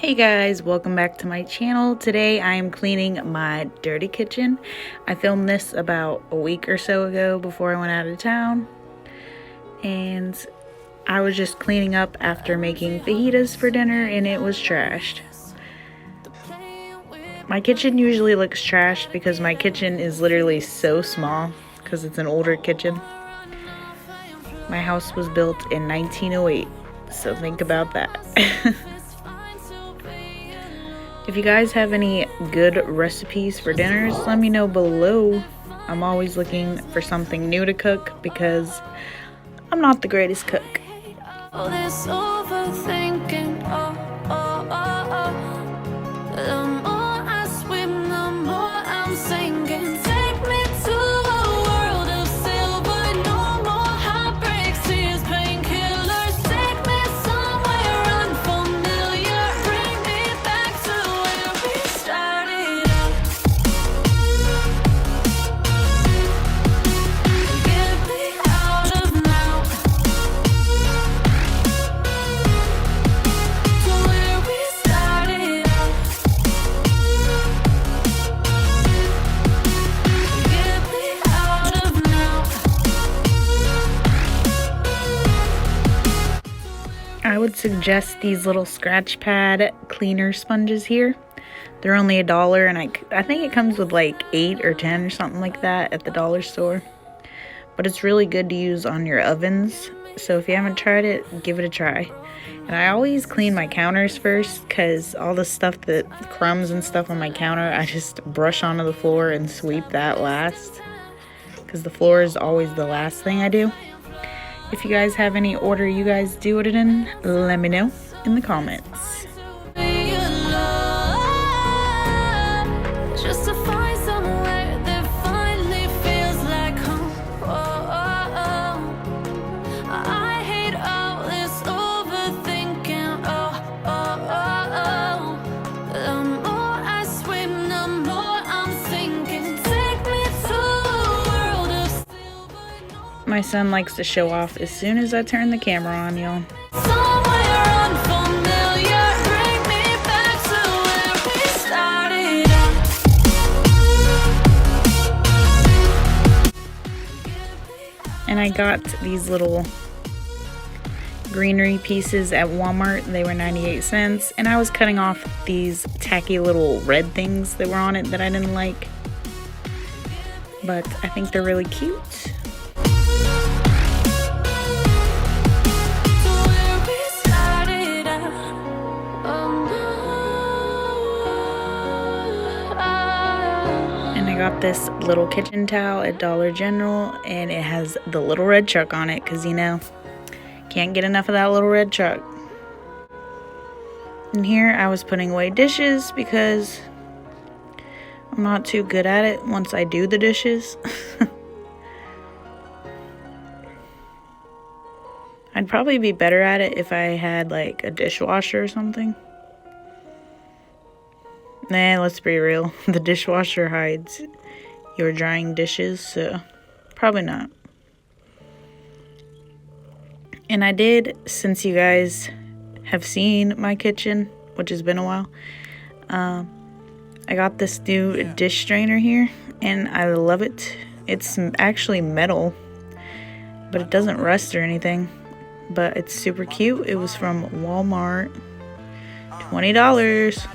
Hey guys, welcome back to my channel. Today I am cleaning my dirty kitchen. I filmed this about a week or so ago before I went out of town. And I was just cleaning up after making fajitas for dinner and it was trashed. My kitchen usually looks trashed because my kitchen is literally so small because it's an older kitchen. My house was built in 1908, so think about that. If you guys have any good recipes for dinners, let me know below. I'm always looking for something new to cook because I'm not the greatest cook. All this overthinking, the more I swim, the more I'm sinking. Take me to a world of silver, no more heartbreaks, tears, painkillers. Take me somewhere unfamiliar, bring me back to where we started out. Get me out of now. I would suggest these little scratch pad cleaner sponges here. They're only $1 and I think it comes with like 8 or 10 or something like that at the dollar store. But it's really good to use on your ovens. So if you haven't tried it, give it a try. And I always clean my counters first because all the stuff that crumbs and stuff on my counter, I just brush onto the floor and sweep that last. Because the floor is always the last thing I do. If you guys have any order you guys do it in, let me know in the comments. Just to find somewhere that finally feels like home. I hate all this overthinking. The more I swim, the more I'm sinking. Take me to a world of silver. My son likes to show off as soon as I turn the camera on, y'all. Somewhere unfamiliar, bring me back to where we started out. And I got these little greenery pieces at Walmart. They were 98 cents. And I was cutting off these tacky little red things that were on it that I didn't like. But I think they're really cute. And I got this little kitchen towel at Dollar General, and it has the little red truck on it because, you know, can't get enough of that little red truck. And here I was putting away dishes because I'm not too good at it once I do the dishes. I'd probably be better at it if I had like a dishwasher or something. Nah, let's be real. The dishwasher hides your drying dishes, so probably not. And I did, since you guys have seen my kitchen, which has been a while, I got this new dish strainer here, and I love it. It's actually metal, but it doesn't rust or anything. But it's super cute. It was from Walmart. $20.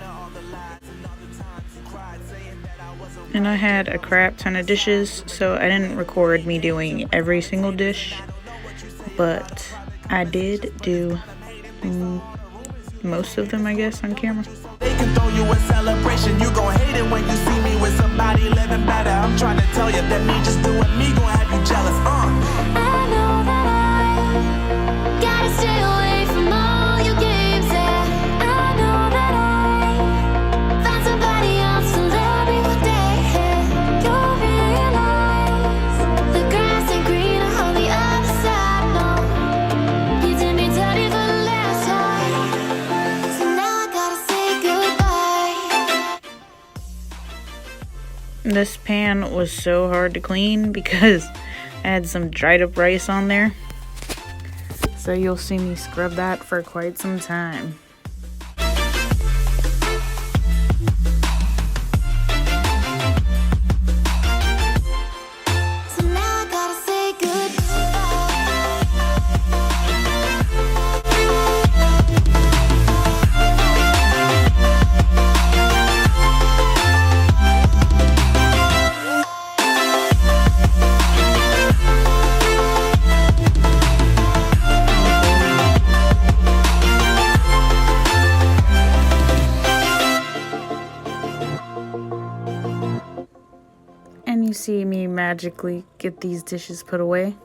And I had a crap ton of dishes, so I didn't record me doing every single dish. But I did do most of them, I guess, on camera. They can throw you a celebration. You gon' hate it when you see me with somebody living better. I'm trying to tell you that me just doing me gon' have you jealous. I know that I gotta stay away from all your games. Yeah, I know that I found somebody else to love me one day. You'll realize the grass ain't greener on the other side. No, you did me dirty for the last time, so now I gotta say goodbye. This pan was so hard to clean because I had some dried up rice on there. So you'll see me scrub that for quite some time. magically get these dishes put away.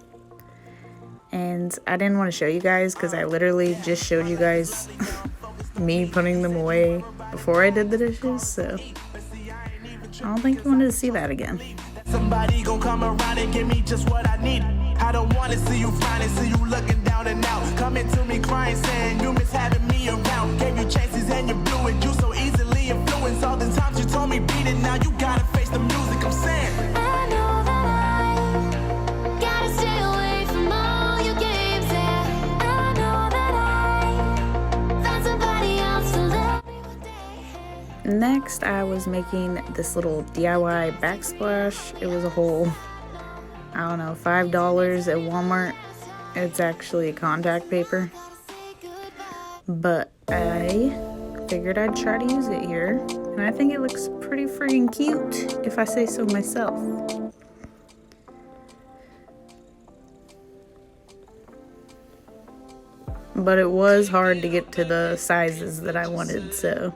And I didn't want to show you guys because I literally just showed you guys me putting them away before I did the dishes, so I don't think you wanted to see that again. Somebody gon' come around and give me just what I need. I don't wanna see you finding, see you looking down and out. Coming to me crying, saying you miss having me around. Gave you chances and you blew it. You so easily influenced. All the times you told me beat it, now you gotta face the music. I'm saying I know that I gotta stay away from all your games. Yeah, I know that I found somebody else to love me one day. Next, I was making this little DIY backsplash. It was a whole, I don't know, $5 at Walmart. It's actually contact paper. But I figured I'd try to use it here. And I think it looks pretty freaking cute, if I say so myself. But it was hard to get to the sizes that I wanted, so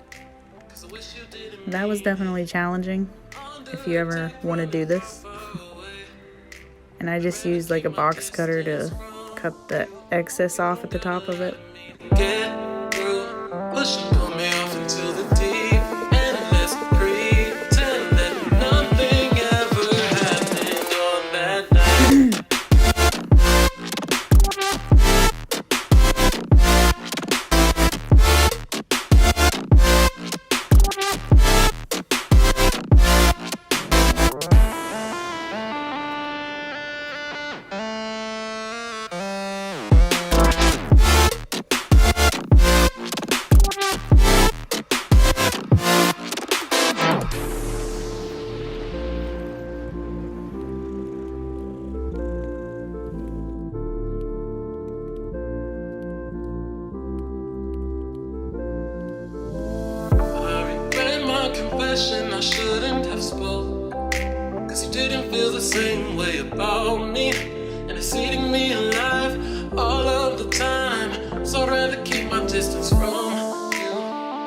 that was definitely challenging if you ever want to do this. And I just used like a box cutter to cut the excess off at the top of it. Get through, push and pull me off into the deep, and let's pretend that nothing ever happened on that night. Confession I shouldn't have spoke, cause you didn't feel the same way about me, and it's eating me alive all of the time. So I'd rather keep my distance from you.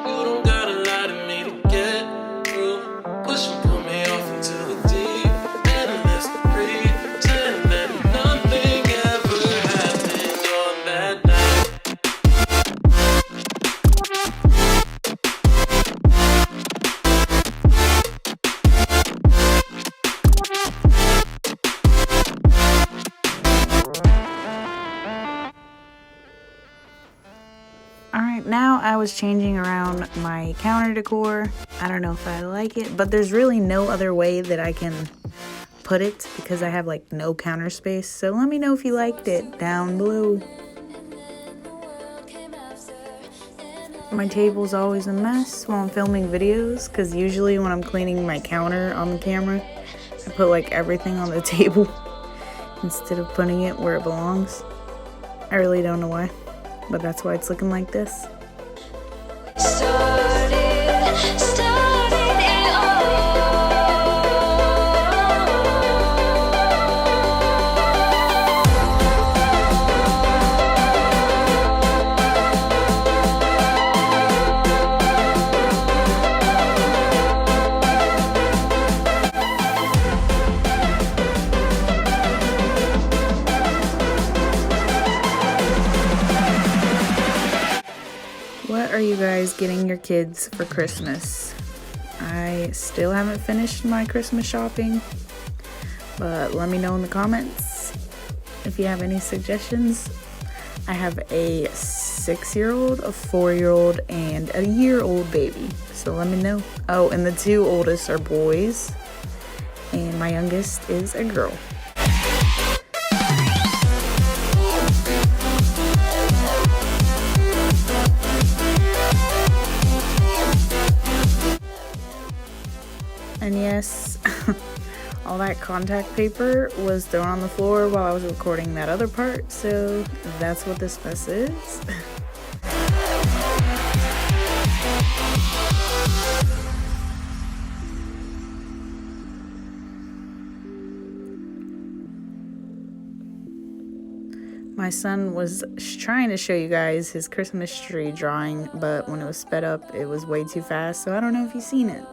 You don't gotta lie to me to get through. Push and pull me off into the deep, and let's pretend that nothing ever happened on that night. Alright, now I was changing around my counter decor. I don't know if I like it, but there's really no other way that I can put it because I have like no counter space. So let me know if you liked it down below. My table's always a mess while I'm filming videos because usually when I'm cleaning my counter on the camera, I put like everything on the table instead of putting it where it belongs. I really don't know why, but that's why it's looking like this. Started it all. What are you guys getting your kids for Christmas? I still haven't finished my Christmas shopping, but let me know in the comments if you have any suggestions. I have a 6-year-old, a 4-year-old, and a year-old baby, so let me know. Oh, and the 2 oldest are boys, and my youngest is a girl. And yes, all that contact paper was thrown on the floor while I was recording that other part, so that's what this mess is. My son was trying to show you guys his Christmas tree drawing, but when it was sped up, it was way too fast, so I don't know if you've seen it.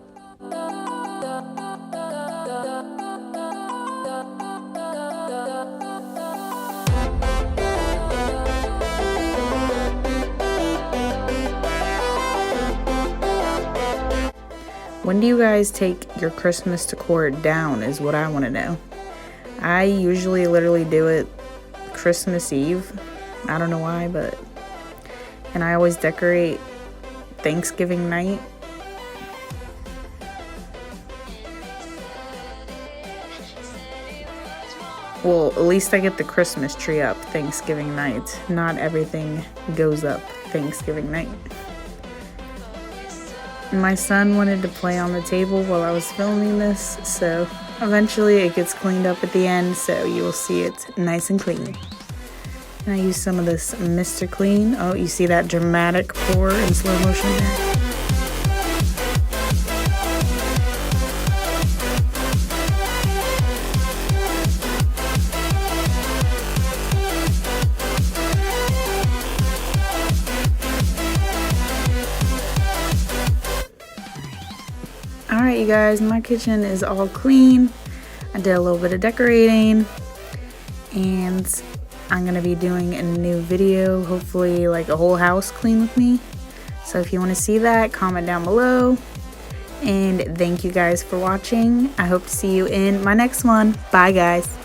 When do you guys take your Christmas decor down is what I want to know. I usually literally do it Christmas Eve. I don't know why, but... And I always decorate Thanksgiving night. Well, at least I get the Christmas tree up Thanksgiving night. Not everything goes up Thanksgiving night. My son wanted to play on the table while I was filming this, so eventually it gets cleaned up at the end, so you will see it nice and clean. And I use some of this Mr. Clean. Oh, you see that dramatic pour in slow motion there? Alright, you guys, my kitchen is all clean. I did a little bit of decorating, and I'm gonna be doing a new video, hopefully like a whole house clean with me. So if you want to see that, comment down below. And thank you guys for watching. I hope to see you in my next one. Bye guys.